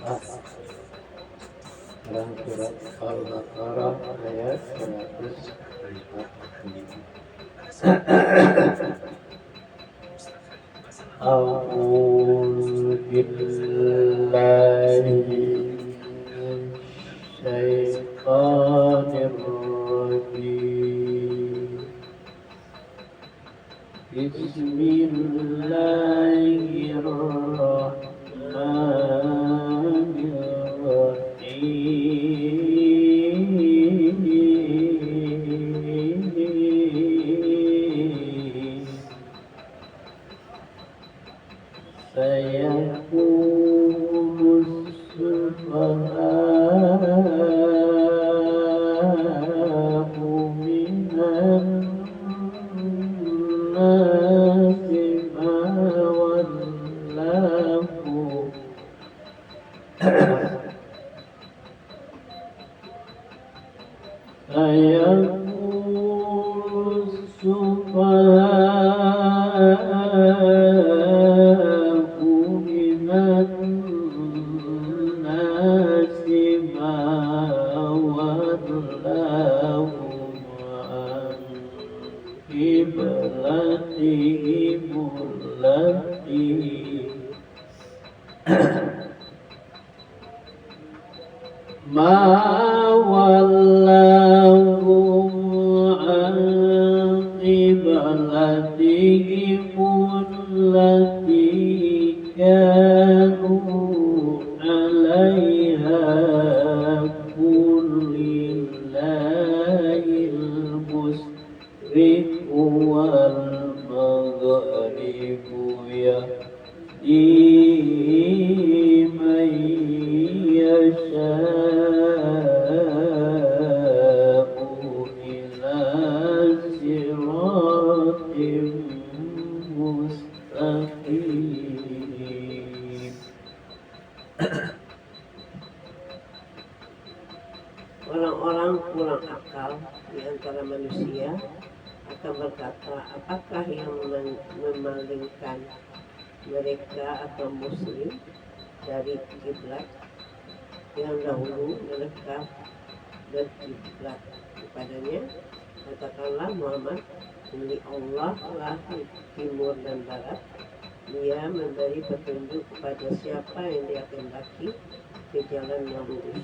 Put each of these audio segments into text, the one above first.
Dalam surat Al-Baqarah ayat 145. A'udzu billahi minasyaitonir rajim. Bismillahirrahmanirrahim. Sayaqulus sufaha'u minan nasi ma wallahu sayaqulus sufaha'u minan nasi ma wallahu an qiblatihim allati ma wallahu an qiblatihim allati kanu 'alaiha qul lillahil musyriqu wal maghribu yahdi man yasha'u ila siratin mustaqim. Orang-orang kurang akal di antara manusia akan berkata, apakah yang memalingkan mereka atau muslim dari kiblat yang dahulu mereka berkiblat kepadanya? Katakanlah Muhammad, milik Allah lah timur dan barat. Dia memberi petunjuk kepada siapa yang dia kehendaki ke jalan yang lurus.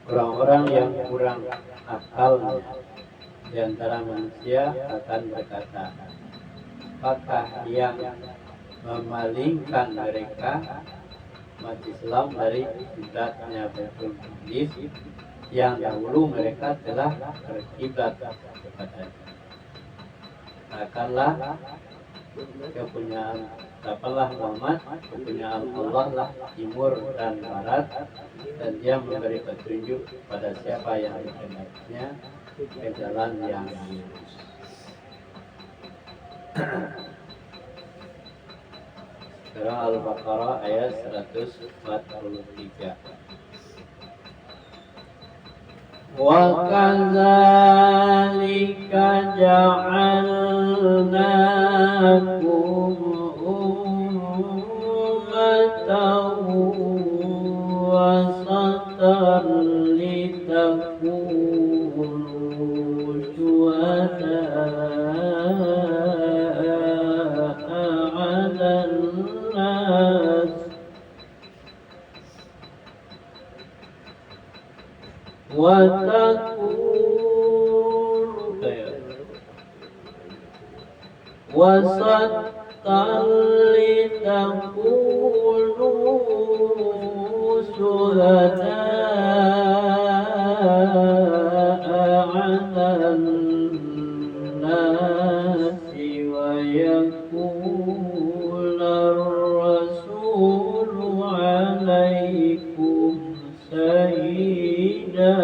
Orang-orang yang kurang akal di antara manusia akan berkata, apakah yang memalingkan mereka umat Islam dari kiblatnya Baitul Maqdis yang dahulu mereka telah berkiblat kepadanya? Akanlah kepunyaan dapatlah Muhammad, kepunyaan Allah lah timur dan barat, dan dia memberi petunjuk pada siapa yang dikehendakinya ke jalan yang lurus. Sekarang Al-Baqarah ayat 143. Wa kadzalika ja'alnakum ummatan wasatan litakunu syuhada'a 'alan nas wasatan litakunu syuhada'a 'alan nasi wa yakunar rasulu 'alaikum syahida.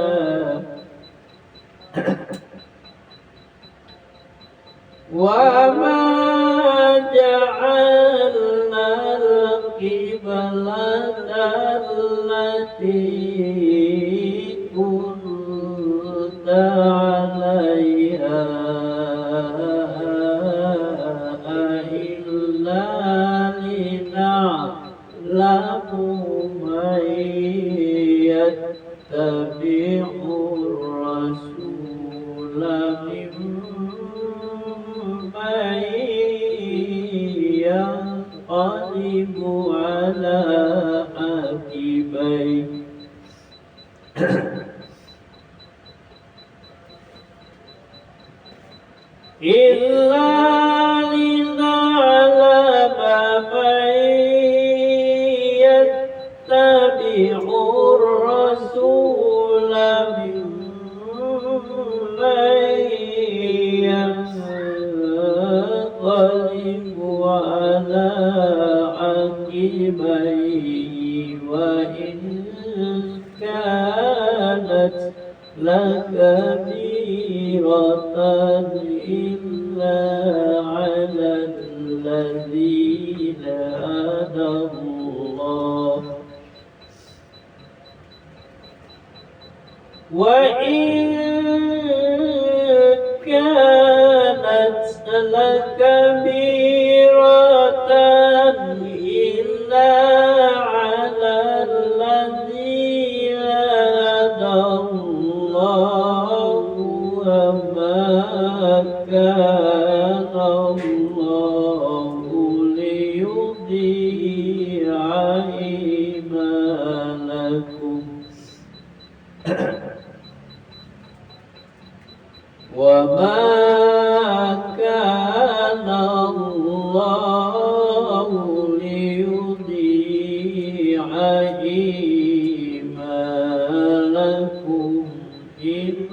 Wa ma ja'alna al-qiblata allati kunta 'alaiha لنعلم من يتبع الرسول ممن ينقلب على عقبيه وإن كانت لكبيرة إلا على الذين هدى الله وإن كانت لكبيرة إلا على الذين هدى الله وما كان الله ليضيع إيمانكم وما كان الله ليضيع إيمانكم إن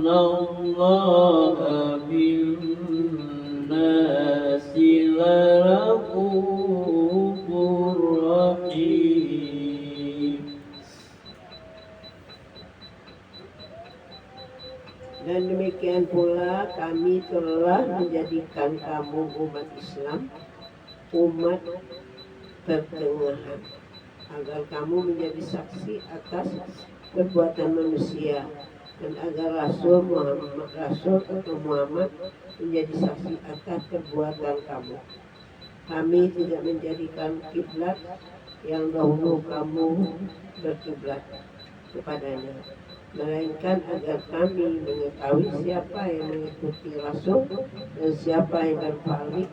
الله بالناس لرؤوف رحيم. Dan demikian pula kami telah menjadikan kamu umat Islam, umat pertengahan, agar kamu menjadi saksi atas perbuatan manusia, dan agar Rasul Muhammad menjadi saksi atas perbuatan kamu. Kami tidak menjadikan kiblat yang dahulu kamu berkiblat kepadanya, melainkan agar kami mengetahui siapa yang mengikuti Rasul dan siapa yang berpaling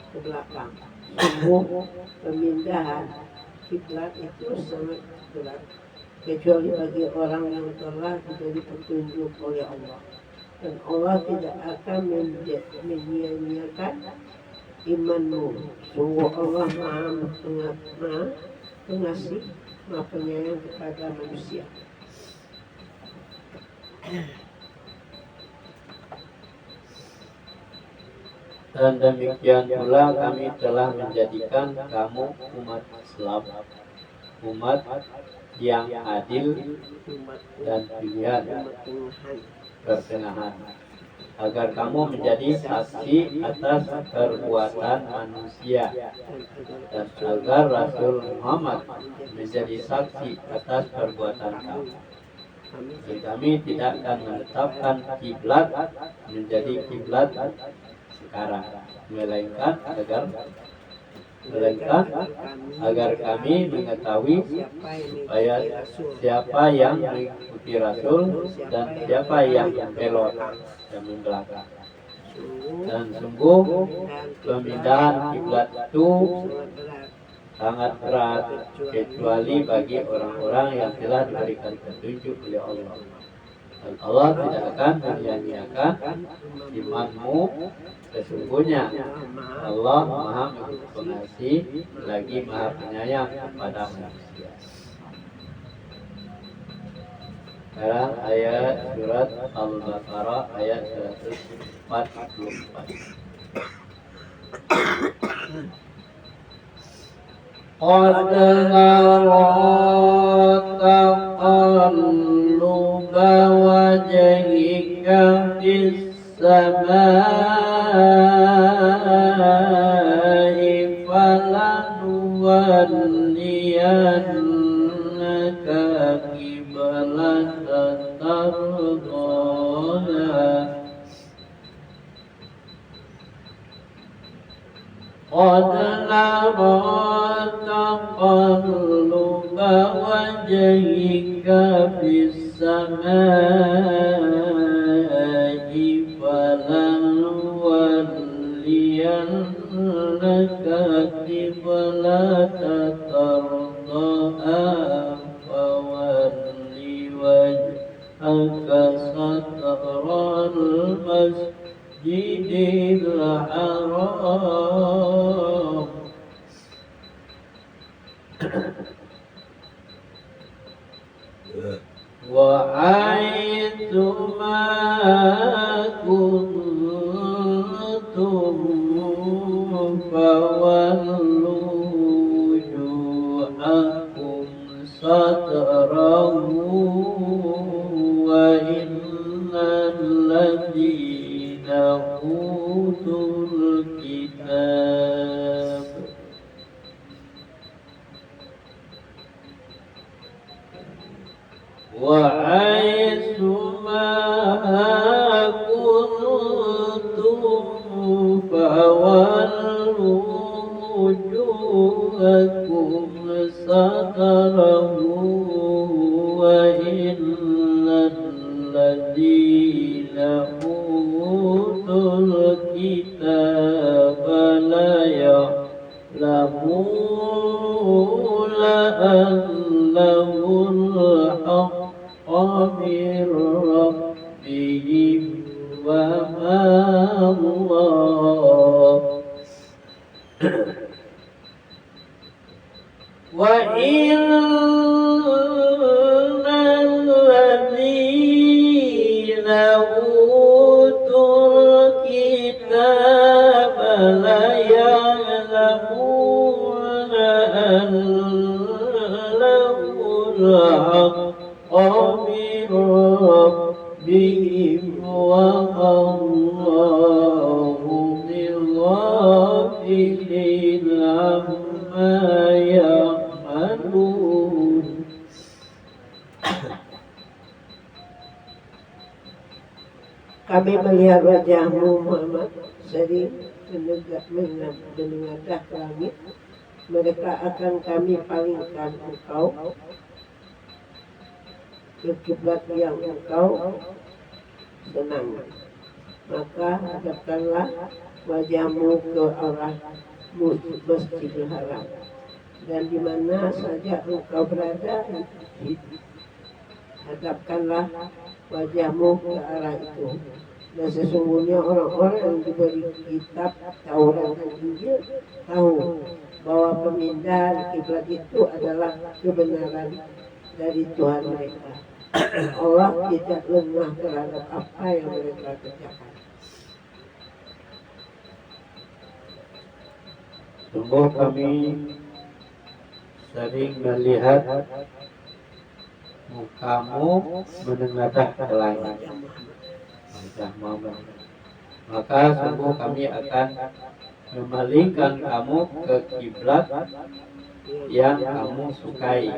ke belakang. Sungguh pemindahan kiblat itu sangat berat, kecuali bagi orang yang telah diberi petunjuk oleh Allah, dan Allah tidak akan menyia-nyiakan imanmu. Sungguh Allah Maha Pengasih, Maha Penyayang kepada manusia. Dan demikian pula kami telah menjadikan kamu umat Islam, umat yang adil dan pilihan pertengahan, agar kamu menjadi saksi atas perbuatan manusia, dan agar Rasul Muhammad menjadi saksi atas perbuatan kamu. Dan kami tidak akan menetapkan kiblat menjadi kiblat sekarang, melainkan agar kami mengetahui supaya siapa yang mengikuti Rasul dan siapa yang belok dan membelakang. Dan sungguh pemindahan kiblat itu sangat berat, kecuali bagi orang-orang yang telah diberikan petunjuk oleh Allah. Dan Allah tidak akan menyia-nyiakan imanmu. Sesungguhnya Allah Maha Pengasih lagi Maha Penyayang kepada manusia. Sekarang ayat surat Al-Baqarah ayat 144. قد نرى تقلب وجهك في السماء فلنولينك قبلة ترضاها قد نرى تقلب وجهك في السماء فلنولينك قبلة ترضاها فول وجهك شطر المسجد Masjidil Haram wa haitsu ma kuntum fawallu wujuhakum satrahu wa innal ladzina utul kitab wa haitsu ma kuntum fawallu wujuhakum satrahu wa innal ladzina utul kitaba la ya'lamuna annahul haqqu min rabbihim wa ma Allah wa innal ladzina utul kitaba la ya'lamuna annahul haqqu min rabbihim wa Allahu bighafilin amma ya'malun. Kami melihat wajahmu Muhammad sering menengadah ke langit. Mereka akan kami palingkan engkau ke kiblat yang engkau senang. Maka hadapkanlah wajahmu ke arah Masjidil Haram, dan di mana saja engkau berada, hadapkanlah wajahmu ke arah itu. Dan sesungguhnya orang-orang yang diberi kitab Taurat dan Injil tahu bahwa pemindahan kiblat itu adalah kebenaran dari Tuhan mereka. Allah tidak lengah terhadap apa yang mereka kerjakan. Sungguh kami sering melihat mukamu menengadah ke langit, wajah Muhammad. Maka sungguh kami akan memalingkan kamu ke kiblat yang kamu sukai.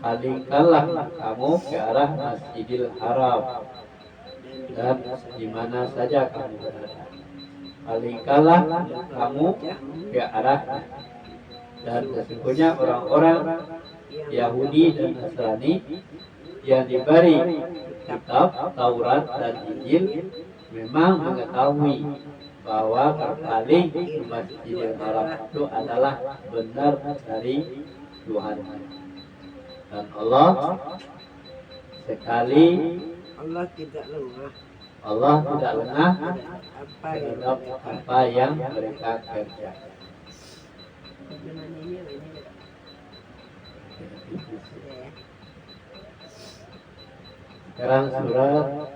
Palingkanlah kamu ke arah Masjidil Haram dan di mana saja kamu berada. Palingkanlah kamu ke arahnya. Dan sesungguhnya orang-orang Yahudi dan Nasrani yang diberi kitab Taurat dan Injil memang mengetahui bahwa berpaling ke Masjidil Haram itu adalah benar dari Tuhan. Dan Allah sekali Allah tidak lengah terhadap apa yang mereka kerjakan. Sekarang surat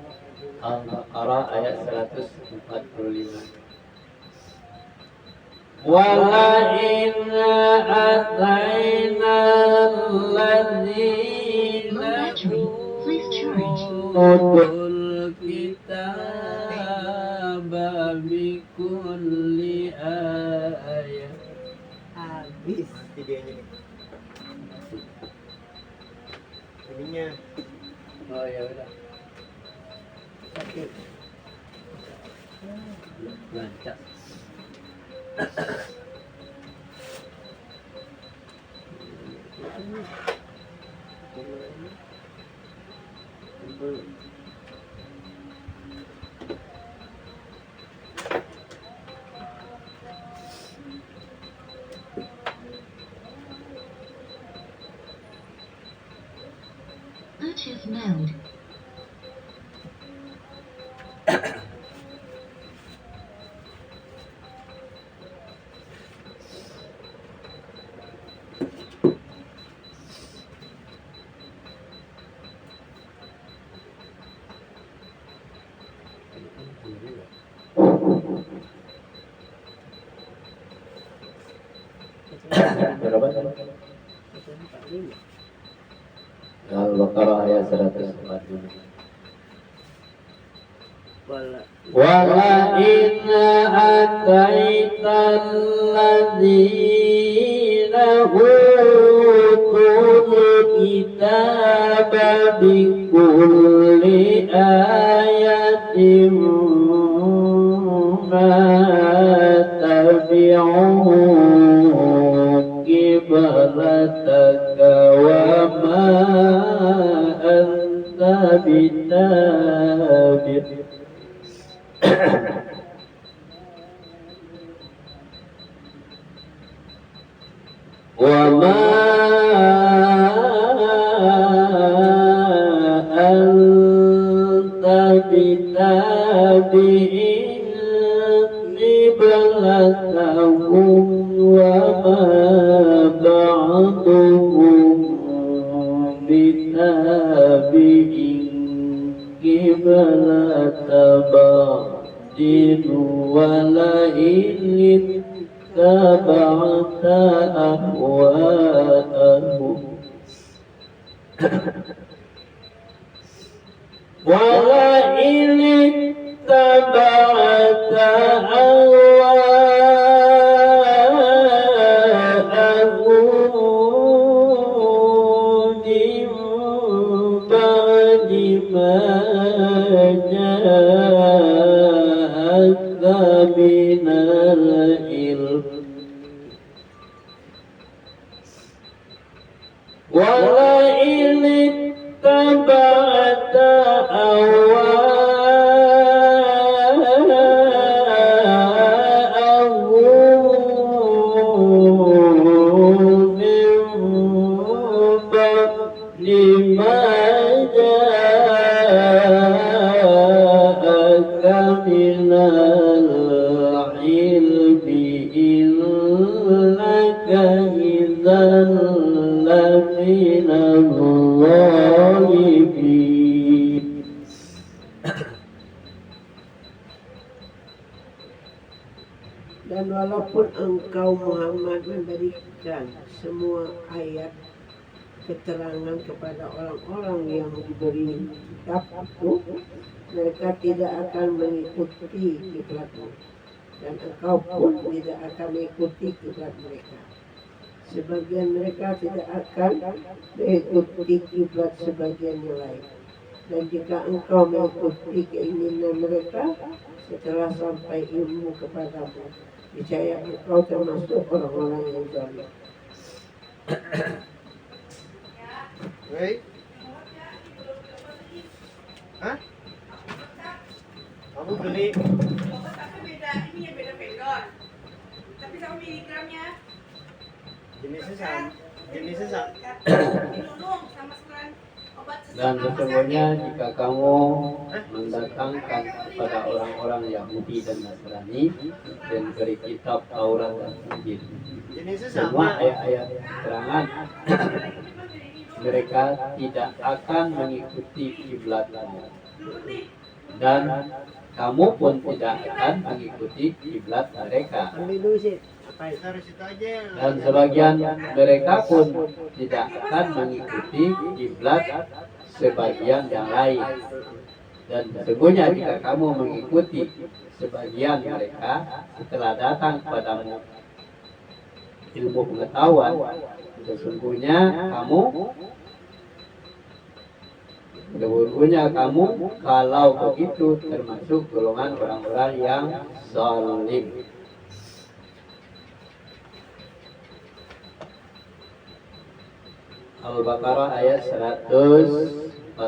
Al-Baqarah ayat 145. Walain atayna alladzina utul kitaba bikulli ayat. habis videonya ininya. Oh ya udah. Sakit. Lancar. Bluetooth mode. berapa? Al-Baqarah ayat 145. Wala inna ataitan ladina utul kitaba bikulli ayatim ma tabi'u qiblataka wa ma anta bitabi' wa ma anta bitabi'in qiblatahum wa ma ba'duhum bitabi'in qiblata ba'din wala in taba'ta ahwa'ahum wala in taba'ta ahwa'ahum min ba'di ma ja'aka minal ilm wala in taba'ta ahwa'ahum min ba'di ma ja'aka minal ilmi innaka idzan laminal zalimin. Dan walaupun engkau Muhammad memberikan semua ayat keterangan kepada orang-orang yang diberi kitab itu, mereka tidak akan mengikuti kiblatmu, dan engkau pun tidak akan mengikuti kiblat mereka. Sebagian mereka tidak akan mengikuti kiblat sebagian yang lain. Dan jika engkau mengikuti keinginan mereka setelah sampai ilmu kepadamu, niscaya engkau termasuk orang-orang yang zalim. Wait. Hah? Kamu beli? Tapi beda, ini ya beda vendor. Tapi sama miligramnya. Jenisnya sama. Jenisnya sama. Dilulung sama sekarang obat Dan sesungguhnya jika kamu mendatangkan kepada orang-orang Yahudi dan Nasrani dan beri kitab Taurat dan Injil Jenisnya semua sama. ayat-ayat keterangan mereka tidak akan mengikuti kiblatmu dan kamu pun tidak akan mengikuti kiblat mereka. Ambil dulu sih. Taruh situ aja. Dan sebagian mereka pun tidak akan mengikuti kiblat sebagian yang lain. Dan sesungguhnya jika kamu mengikuti sebagian mereka setelah datang kepadamu ilmu pengetahuan, sesungguhnya kamu kalau begitu termasuk golongan orang-orang yang zalim. Al-Baqarah ayat 146.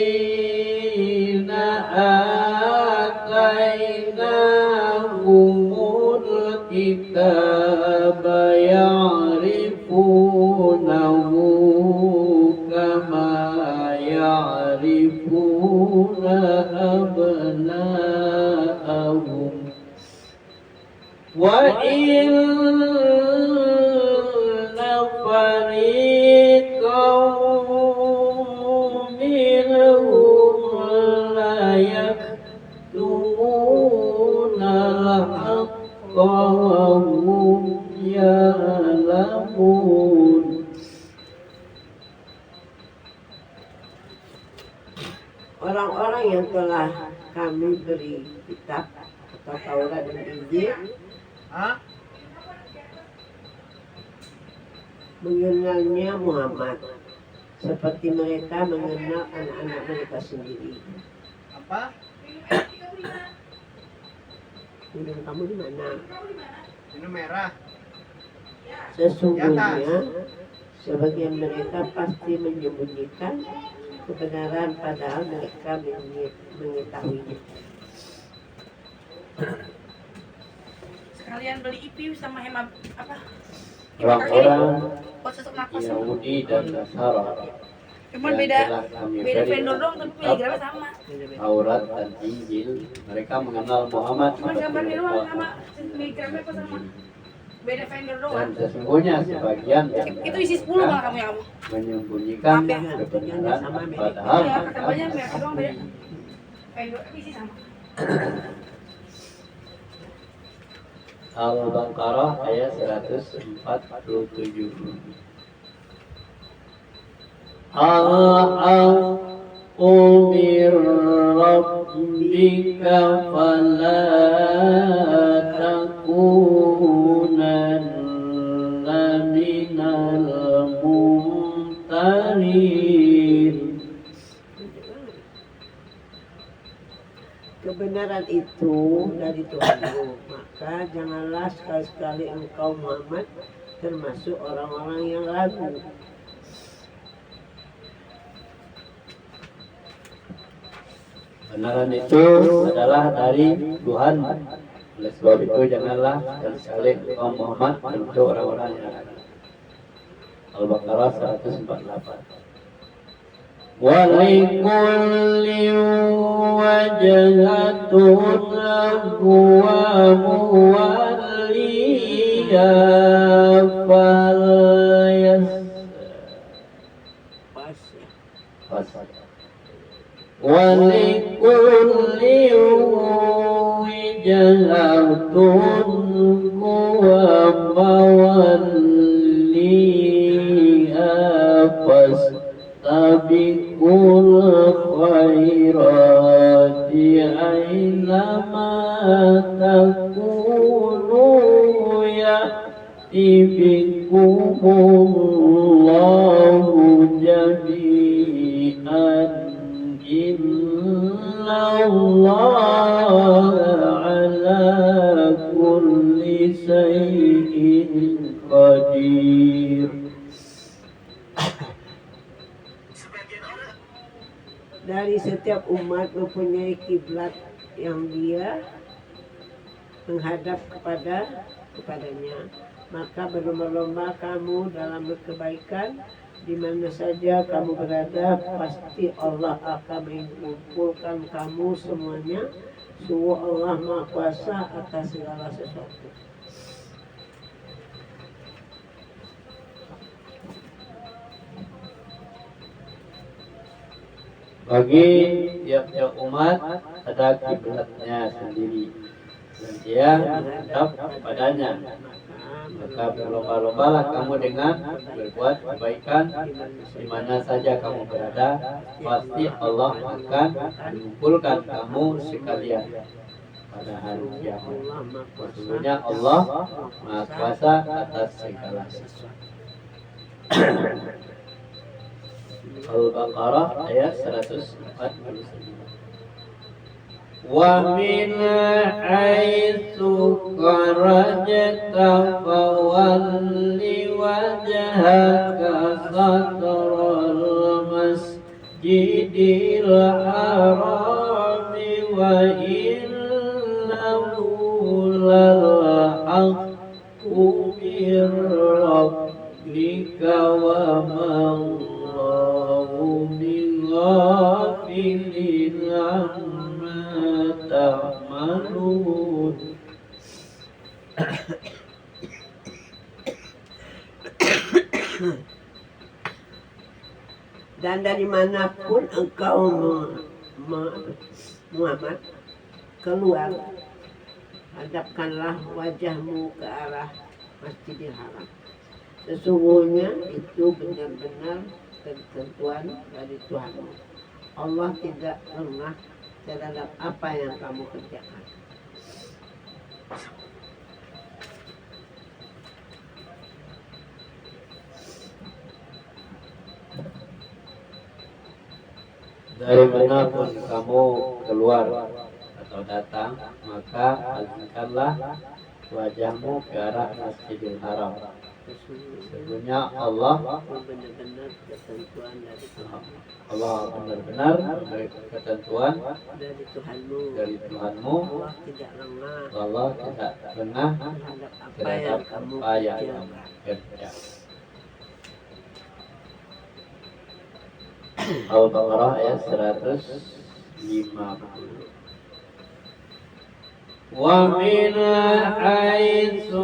Alladzina atainahumul kitaba ya'rifunahu kama ya'rifuna abna'ahum wa inna fariqan minhum la yaktumuna وهم يعلمون. Orang-orang yang telah kami beri kitab atau Taurat dan Injil Hah? mengenalnya Muhammad seperti mereka mengenal anak-anak mereka sendiri. Apa? Minum kamu di mana? Minum merah. Sesungguhnya sebagian mereka pasti menyembunyikan kebenaran padahal mereka mengetahuinya. Sekalian beli IPU sama hemat apa? Orang-orang Buat sesak nafas. Yahudi dan Nasara Cuman yang beda telah kami beda beri vendor dong tapi miligramnya sama. Taurat dan Injil, mereka mengenal Muhammad Cuma sebagai gambarnya doang Allah. sama miligramnya apa sama. Beda vendor doang. Dan sesungguhnya sebagian dari Itu isi 10 malah kamu ya kamu. menyembunyikan kebenaran padahal Iya, kata mereka banyak mereka doang beda. mengetahui. Vendor isi sama. Al-Baqarah ayat 147. Al-haqqu min rabbika fala takunanna minal mumtarin. Kebenaran itu dari Tuhanmu, maka janganlah sekali-sekali engkau Muhammad termasuk orang-orang yang ragu. Kebenaran itu adalah dari Tuhan. Oleh sebab itu janganlah sekali-sekali engkau Muhammad untuk orang-orang yang ragu. Al-Baqarah 148. وَلِكُلٍّ وَجْهَةٌ هُوَ مُوَلِّيهَا وَلِكُلٍّ وِجْهَةٌ هُوَ مُوَلِّيهَا فاستبقوا الخيرات أينما تكونوا يأتي بكم الله جميعا إن الله على كل شيء قدير. Dari setiap umat mempunyai kiblat yang dia menghadap kepadanya. Maka berlomba-lomba kamu dalam berkebaikan di mana saja kamu berada, pasti Allah akan mengumpulkan kamu semuanya. Sungguh Allah Maha Kuasa atas segala sesuatu. Bagi tiap-tiap umat ada kiblatnya sendiri dan dia menghadap kepadanya. Maka berlomba-lombalah kamu dengan berbuat kebaikan di mana saja kamu berada, pasti Allah akan mengumpulkan kamu sekalian pada hari kiamat. Sesungguhnya Allah Maha Kuasa atas segala sesuatu. Al-Baqarah ayat 149. Wa min haitsu kharajta fawalli wajhaka satral masjidil haram wa innahu lal haqqu min rabbika wa ma غافل عما تعملون. Dan dari manapun engkau Muhammad keluar, hadapkanlah wajahmu ke arah Masjidil Haram. Sesungguhnya itu benar-benar ketentuan dari Tuhanmu. Allah tidak lengah terhadap apa yang kamu kerjakan. Dari manapun kamu keluar atau datang, maka alihkanlah wajahmu ke arah Masjidil Haram. Sesungguhnya Allah Benar-benar ketentuan dari Tuhan. Allah benar-benar memberi ketentuan Dari Tuhanmu. dari Tuhanmu. Allah tidak lengah Allah tidak lengah terhadap apa terhadap yang kamu apa yang kerjakan. kamu kerjakan. Al-Baqarah ayat 150. ومن حيث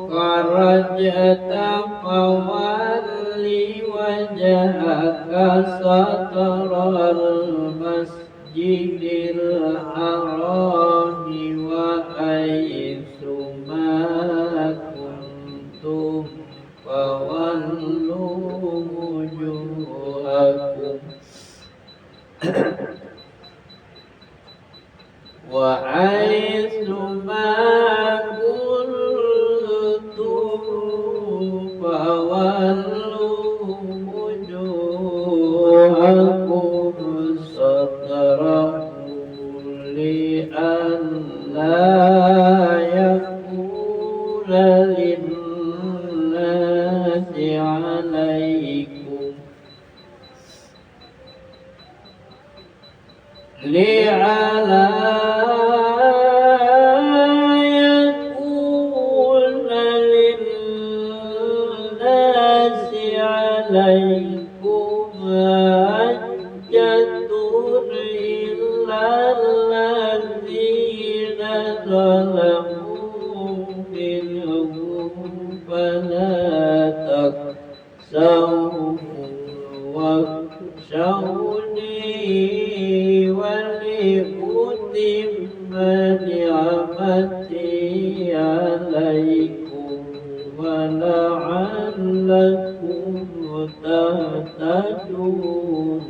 خرجت فول وجهك شطر المسجد الحرام وحيث ما كنتم فولوا وجوهكم وحيث ما كنتم فولوا وجوهكم شطره لئلا يكون للناس عليكم حجة إلا الذين ظلموا منهم فلا تخشوهم واخشوني ولأتم نعمتي عليكم ولعلكم تهتدون.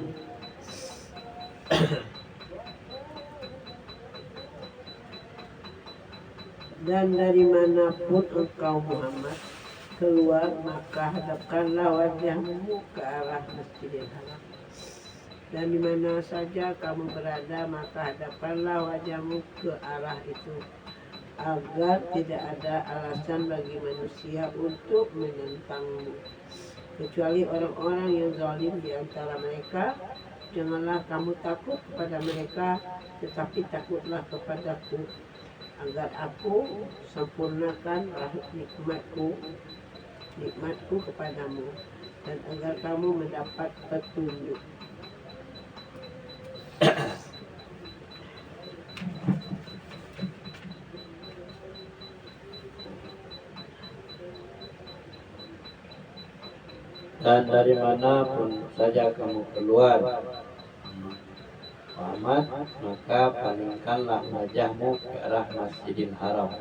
Dan dari manapun engkau Muhammad keluar, maka hadapkanlah wajahmu ke arah Masjidil Haram. Dan di mana saja kamu berada, maka hadapkanlah wajahmu ke arah itu, agar tidak ada alasan bagi manusia untuk menentangmu, kecuali orang-orang yang zalim di antara mereka. Janganlah kamu takut kepada mereka, tetapi takutlah kepadaku, agar aku sempurnakan nikmatku kepadamu, dan agar kamu mendapat petunjuk. Dan dari manapun saja kamu keluar Muhammad, maka palingkanlah wajahmu ke arah Masjidil Haram.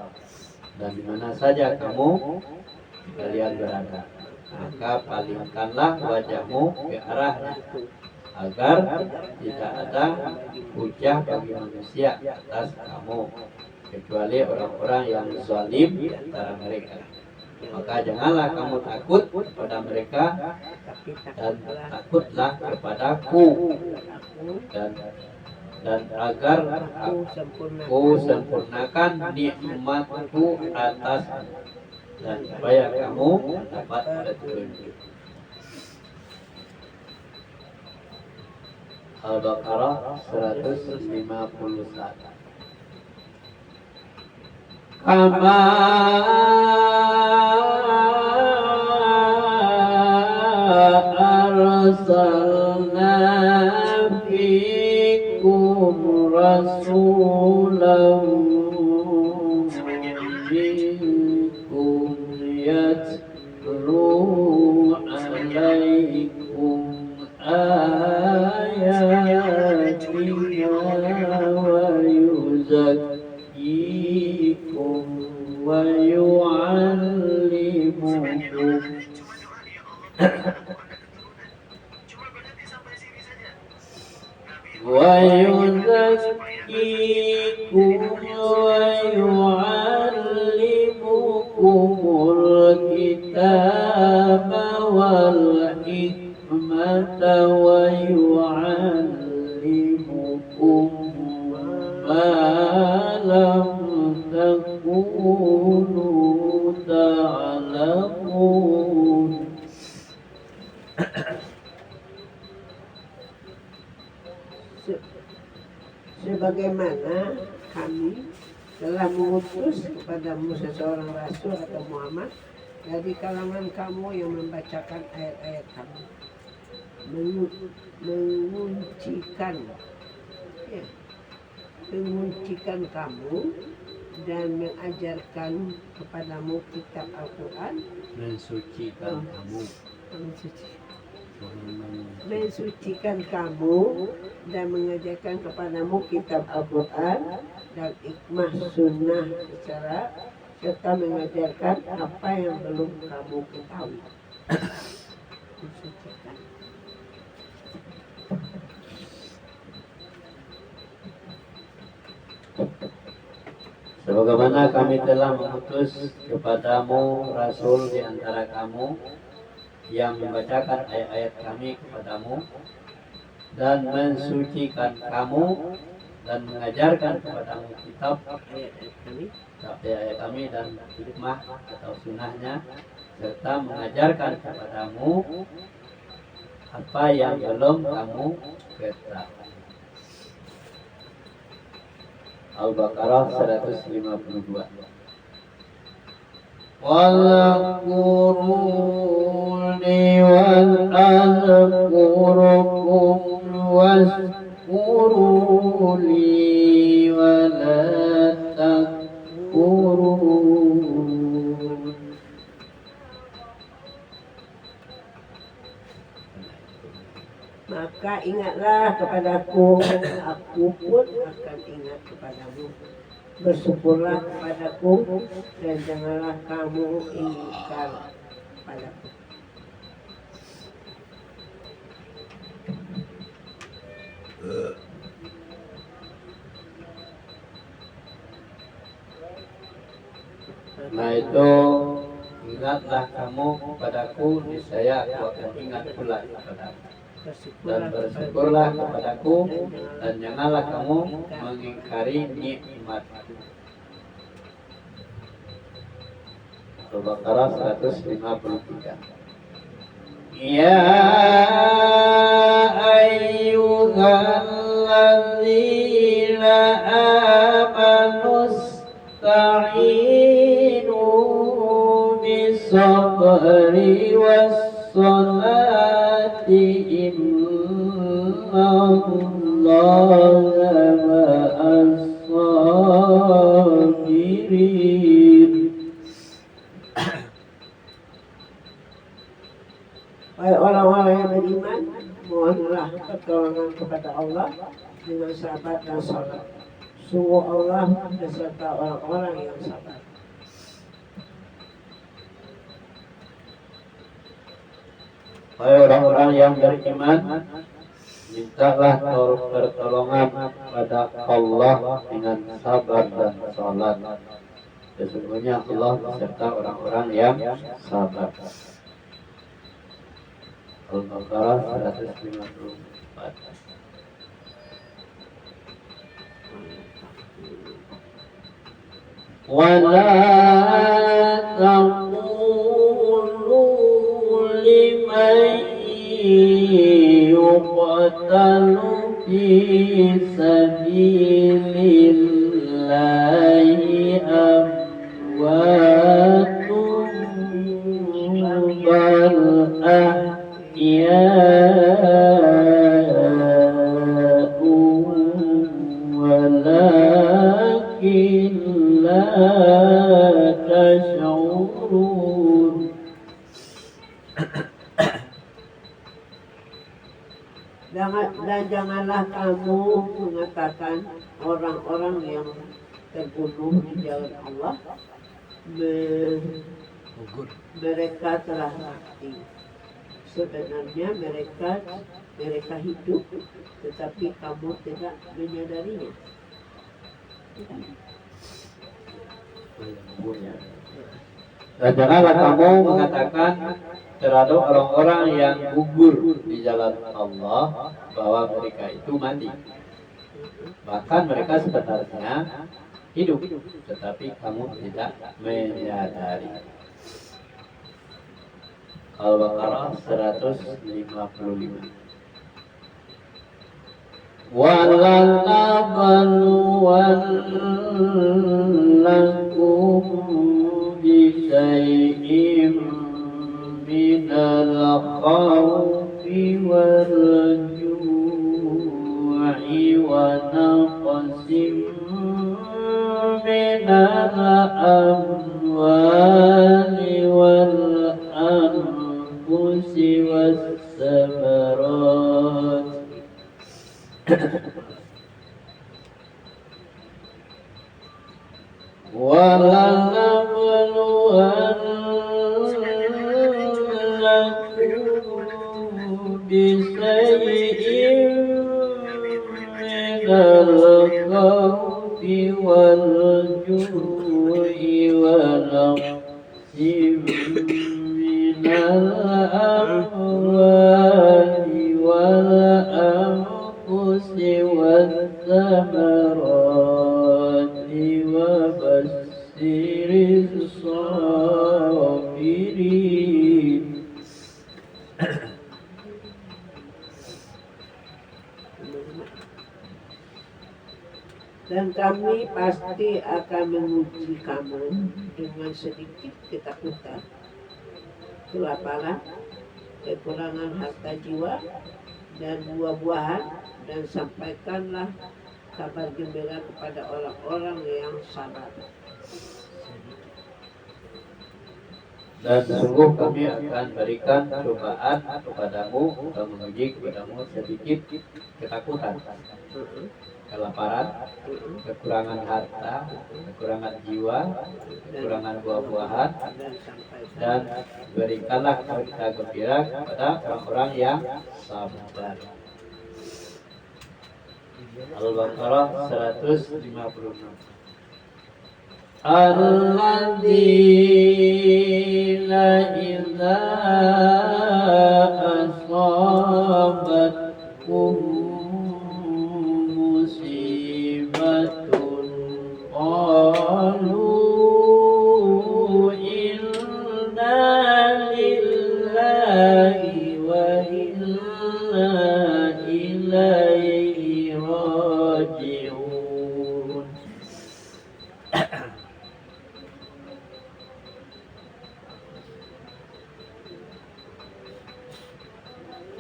Dan di mana saja kalian berada, maka palingkanlah wajahmu ke arah itu, agar tidak ada hujah bagi manusia atas kamu, kecuali orang-orang yang zalim di antara mereka. Maka janganlah kamu takut kepada mereka, dan takutlah kepadaku, dan agar aku sempurnakan nikmatku atas, dan supaya kamu dapat petunjuk. Al-Baqarah 151. Kama arsalna fikum rasulan minkum yatlu alaikum ayatina wa yuzakkikum ويزكيكم ويعلمكم الكتاب والحكمة ويعلمكم ما لم تكونوا تعلمون. Sebagaimana kami telah mengutus kepadamu seseorang rasul atau Muhammad dari kalangan kamu yang membacakan ayat-ayat kami, menguncikan kamu dan mengajarkan kepadamu kitab Al-Quran, mensucikan kamu, mensucikan kamu dan mengajarkan kepadamu kitab Al-Quran dan hikmah sunnah secara serta mengajarkan apa yang belum kamu ketahui. Mensucikan. Sebagaimana kami telah mengutus kepadamu rasul di antara kamu yang membacakan ayat-ayat kami kepadamu dan mensucikan kamu dan mengajarkan kepadamu kitab ayat-ayat kami dan hikmah atau sunnahnya serta mengajarkan kepadamu apa yang belum kamu ketahui. Al-Baqarah 152. واذكروني وأذكركم واشكروا لي ولا تكفرون. Maka ingatlah kepadaku, aku pun akan ingat kepadamu. Bersyukurlah kepadaku dan janganlah kamu ingkar padaku. Nah itu ingatlah kamu kepadaku, niscaya aku akan ingat pula kepadamu. Dan bersyukurlah kepadaku dan janganlah kamu mengingkari nikmatku. Al-Baqarah 153. Ya ayyuhalladzina amanu ista'inu bis-sabri was-salati innallaha ma'as-sabirin. Wahai orang-orang yang beriman, mohonlah pertolongan kepada Allah dengan sabar dan salat. Sungguh Allah beserta orang-orang yang sabar. Wahai orang-orang yang beriman, mintalah pertolongan pada Allah dengan sabar dan salat. Sesungguhnya Allah beserta orang-orang yang sabar. Al-Baqarah 154. ولا تقولوا لمن يقتل في سبيل الله أموات بل أحياء ولكن لا تشعرون. Dan janganlah kamu mengatakan orang-orang yang terbunuh di jalan Allah mereka telah mati. Sebenarnya mereka mereka hidup, tetapi kamu tidak menyadarinya. Dan janganlah kamu mengatakan terhadap orang-orang yang gugur di jalan Allah bahwa mereka itu mati. Bahkan mereka sebenarnya hidup, tetapi kamu tidak menyadari. Al-Baqarah 155. وَلَنَبْلُوَنَّكُمْ بِشَيْءٍ مِّنَ الْخَوْفِ وَالْجُوعِ وَنَقْصٍ مِّنَ الْأَمْوَالِ وَالْأَنفُسِ وَالثَّمَرَاتِ وَلَنَبْلُوَنَّكُمْ بِشَيْءٍ مِّنَ الْخَوْفِ وَالْجُوعِ وَنَقْصٍ مِّنَ الْأَمْوَالِ وَالْأَنفُسِ وَالثَّمَرَاتِ وَبَشِّرِ الصَّابِرِينَ. Dan kami pasti akan menguji kamu dengan sedikit ketakutan, kelaparan, kekurangan harta jiwa, dan buah-buahan, dan sampaikanlah kabar gembira kepada orang-orang yang sabar. Dan sungguh kami akan berikan cobaan kepadamu dan menguji kepadamu sedikit ketakutan, kelaparan, kekurangan harta, kekurangan jiwa, kekurangan buah-buahan, dan berikanlah berita gembira kepada orang-orang yang sabar. Al-Baqarah 156. Alladzina idza asabatkum musibatun qalu inna lillahi wa inna ilaihi raji'un.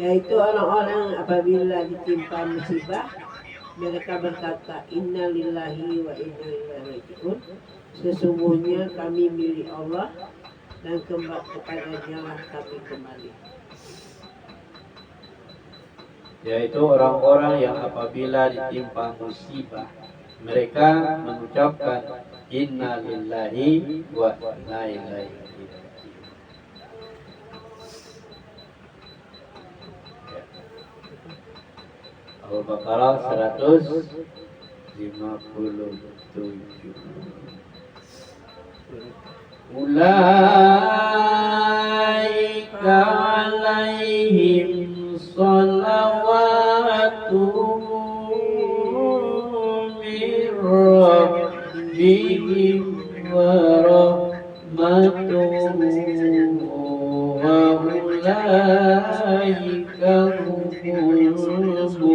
Yaitu orang-orang apabila ditimpa musibah, mereka berkata, Inna lillahi wa inna ilaihi raji'un. Sesungguhnya kami milik Allah dan kepada-Nya lah kami kembali. Yaitu orang-orang yang apabila ditimpa musibah, mereka mengucapkan inna lillahi wa inna ilaihi raji'un. Al-Baqarah 157. Ulaika alaihim salawatum min rabbihim wa rahmatun wa ulaika humul muhtadun.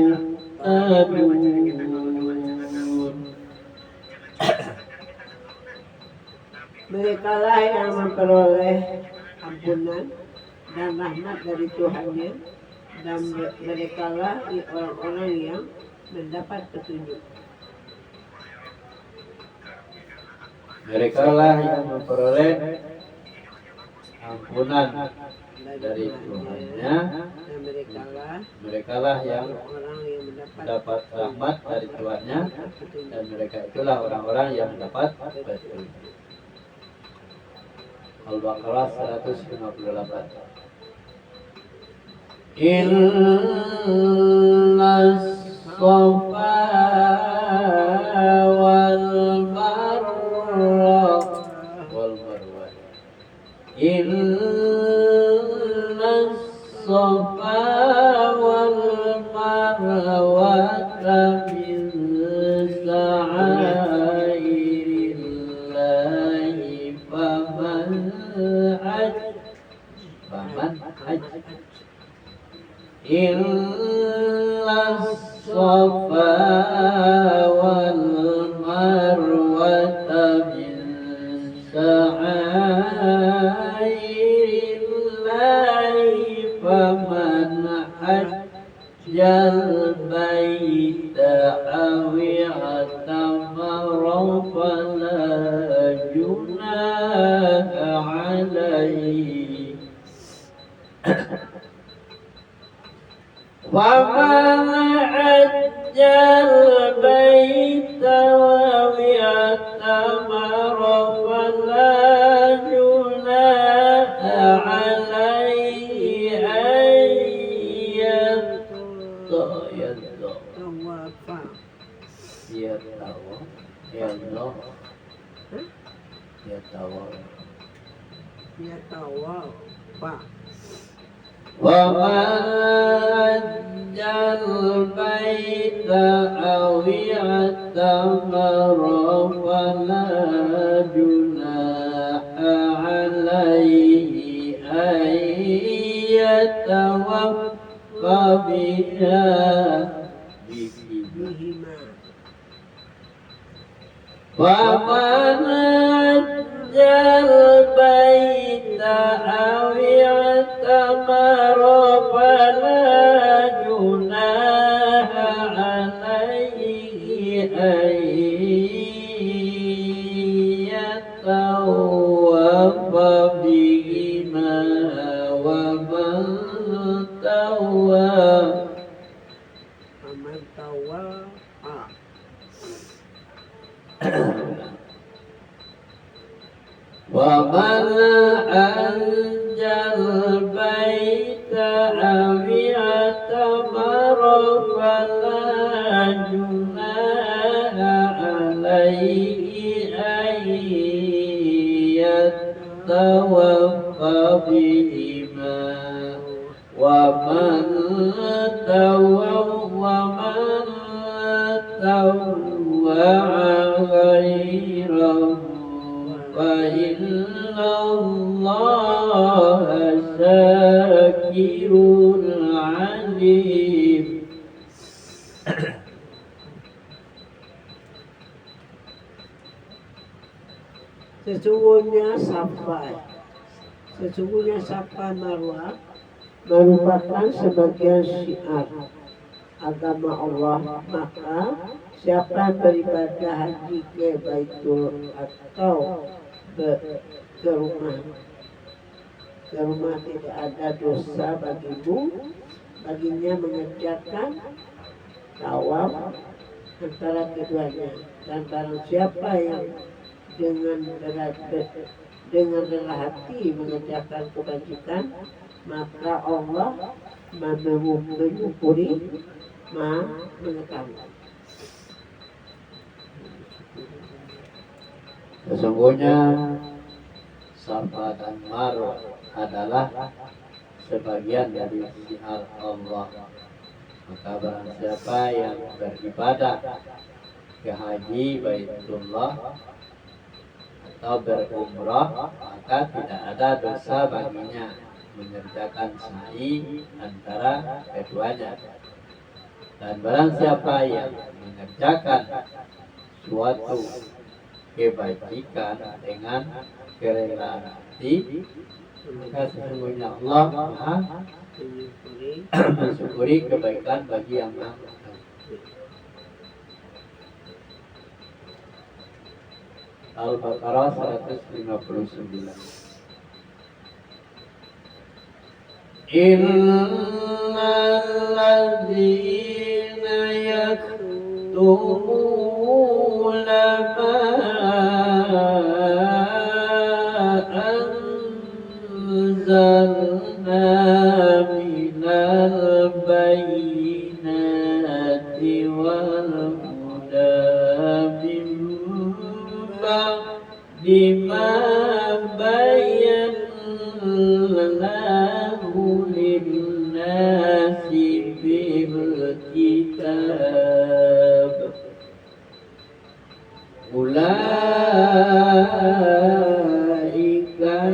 Mereka lah yang memperoleh ampunan dan rahmat dari Tuhannya, dan mereka lah orang-orang yang mendapat petunjuk. Mereka lah yang memperoleh ampunan dari Tuhannya, dan mereka lah yang orang yang mendapat rahmat dari Tuhannya, dan mereka itulah orang-orang yang mendapat petunjuk. Al-Baqarah 158. Inna safa wal marwa Inna safa wal marwata min sa'airillahi faman hajj Inna safa wal marwata min sa'airillahi faman hajjal baita aw i'tamara fala junaha alaihi وَمَنْ حَجَّ الْبَيْتَ وَاعْتَمَرَ فَلَا جُنَاحَ عَلَيْهِ أَنْ وَمَنْ حَجَّ الْبَيْتَ أَوْ اعْتَمَرَ فَلَا جُنَاحَ عَلَيْهِ أَنْ يَطُوفَ بِهِمَا وَمَنْ حَجَّ الْبَيْتَ أَوْ اعْتَمَرَ فَلَا جُنَاحَ عَلَيْهِ أَنْ يَطُوفَ بِهِمَا وَمَنْ وَمَنْ حَجَّ الْبَيْتَ أَوْ اعْتَمَرَ فَلَا جُنَاحَ عَلَيْهِ أَنْ يَطُوفَ بِهِمَا وَمَنْ تَطَوَّعَ خَيْرًا فَإِنَّ اللَّهَ شَاكِرٌ عَلِيمٌ. Sesungguhnya Safa Marwah merupakan sebagian syiar agama Allah, maka siapa beribadah haji ke Baitul atau ke rumah tidak ada dosa baginya mengerjakan tawaf antara keduanya, dan barang siapa yang dengan rela hati mengerjakan kebajikan, maka Allah mengetahui. Sesungguhnya Safa dan Marwah adalah sebagian dari syiar Allah. Maka barang siapa yang beribadah ke haji Baitullah atau berumrah, maka tidak ada dosa baginya mengerjakan sa'i antara keduanya. Dan barang siapa yang mengerjakan suatu kebajikan dengan kerelaan hati, maka sesungguhnya Allah Maha mensyukuri kebaikan bagi yang Maha. Al-Baqarah 159. Innal ladzina yaktumuna ma anzalna minal min ba'di ma bayyanahu lin-nasi fil kitab ulaika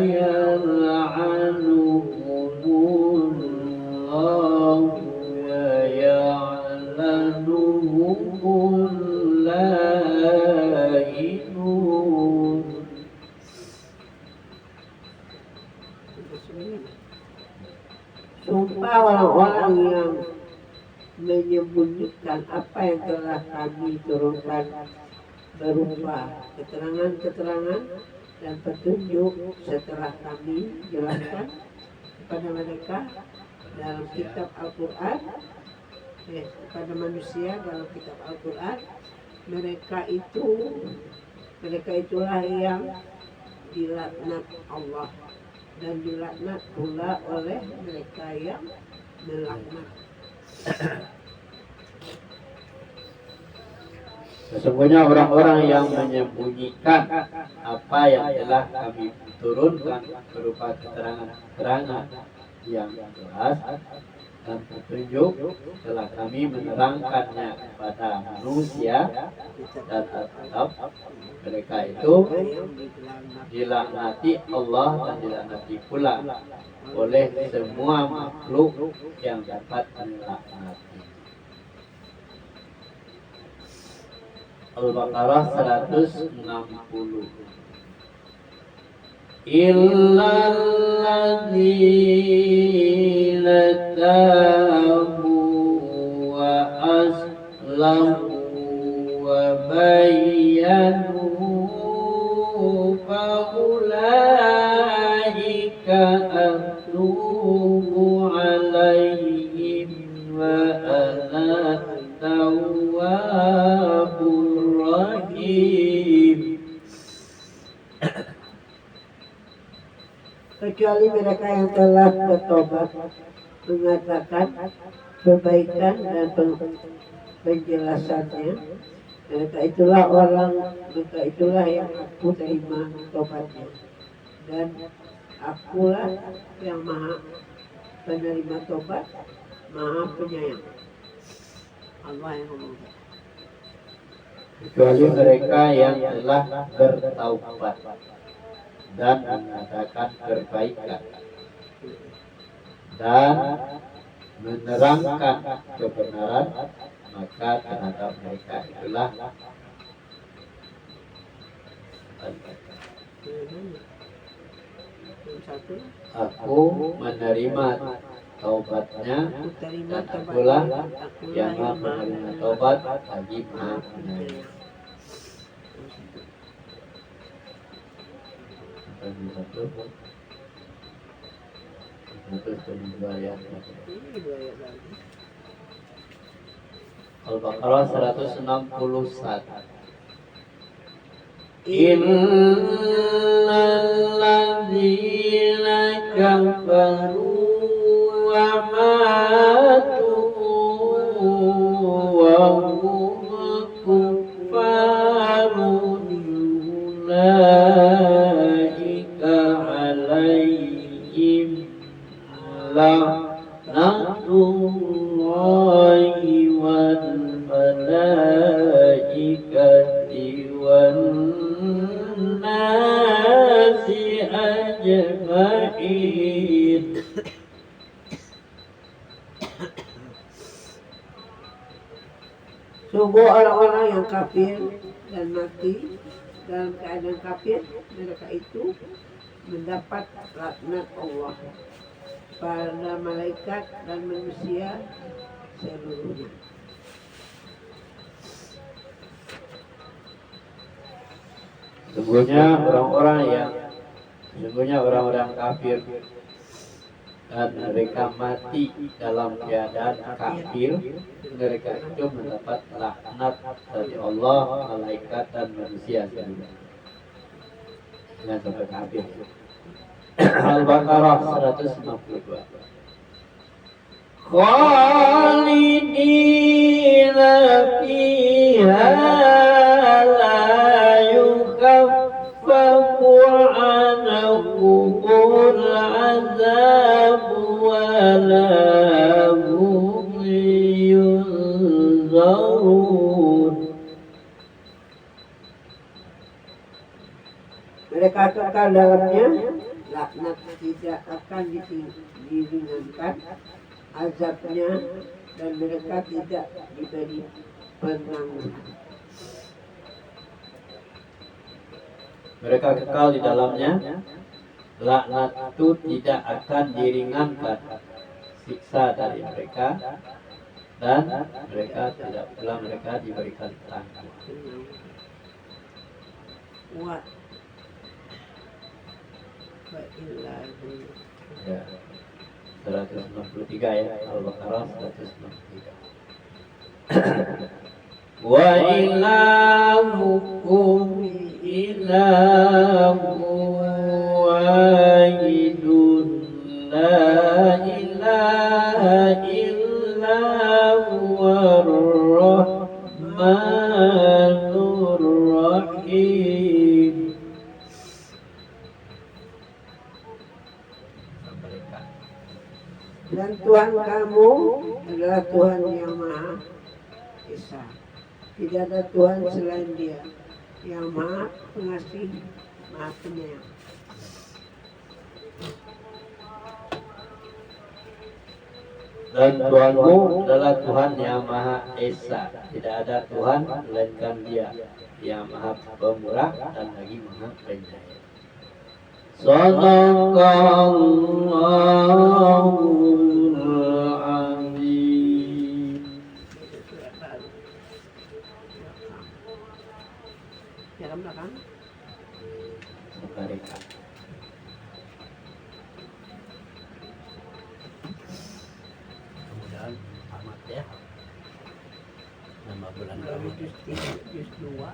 yal'anuhumullahu wa ya'lanuhumul la'inun. Sumpah orang-orang yang menyembunyikan apa yang telah kami turunkan berupa keterangan-keterangan dan petunjuk setelah kami jelaskan kepada mereka dalam kitab Al-Quran, kepada manusia dalam kitab Al-Quran. Mereka itulah yang dilaknat Allah dan dilaknat pula oleh mereka yang melaknat. Sesungguhnya orang-orang yang menyembunyikan apa yang telah kami turunkan berupa keterangan-keterangan yang jelas dan petunjuk telah kami menerangkannya kepada manusia dan Alkitab, mereka itu dilaknati Allah dan dilaknati pula oleh semua makhluk yang dapat dilaknati. Al-Baqarah 160. Illalladzina tabu wa aslamu wa bayyanu fa ulaika atubu alaihim wa ana tawwabur rahim. Kecuali mereka yang telah bertobat, mengatakan kebaikan dan penjelasannya, mereka itulah yang aku terima tobatnya, dan akulah yang maha penerima tobat, maha penyayang. Allah yang ngomong. Kecuali mereka yang telah bertaubat dan mengadakan kebaikan dan menerangkan kebenaran, maka terhadap mereka itulah aku menerima taubatnya dan akulah yang menerima taubat bagi Maha Penyayang. Al-Baqarah 161. Innalladzina kafaru wa matu wa hum kuffarun ulaika alaihim la'natullahi wal malaikati wan nasi ajma'in. Sungguh orang-orang yang kafir dan mati dalam keadaan kafir, mereka itu mendapat laknat Allah pada malaikat dan manusia seluruhnya. Sesungguhnya orang-orang kafir dan mereka mati dalam keadaan kafir, mereka itu mendapat laknat dari Allah, malaikat dan manusia seluruhnya. Dengan sampai kafir. Al-Baqarah 162. خالدين فيها لا يخفف عنهم العذاب ولا هم ينظرون. Mereka kekal dalamnya, laknat tidak akan diringankan azabnya, dan mereka tidak diberi penangguhan. Mereka kekal di dalamnya, laknat itu tidak akan diringankan siksa dari mereka, dan mereka tidak pula mereka diberikan tangguhan. Wa illahi Ya, 163 ya, Al-Baqarah 163. Wa ilahukum ilahun wahidun la ilaha illa huwar rahmanur rahim. Dan Tuhan kamu adalah Tuhan yang Maha Esa. Tidak ada Tuhan selain Dia, yang Maha Pengasih, Maha Penyayang. Dan Tuhanmu adalah Tuhan yang Maha Esa. Tidak ada Tuhan melainkan Dia, yang Maha Pemurah dan lagi Maha Penyayang. Sadaqallahul azim. Jalan belakang. Mereka. Kemudian amat ya. Nama bulan Lalu kami. juz 3, juz 2.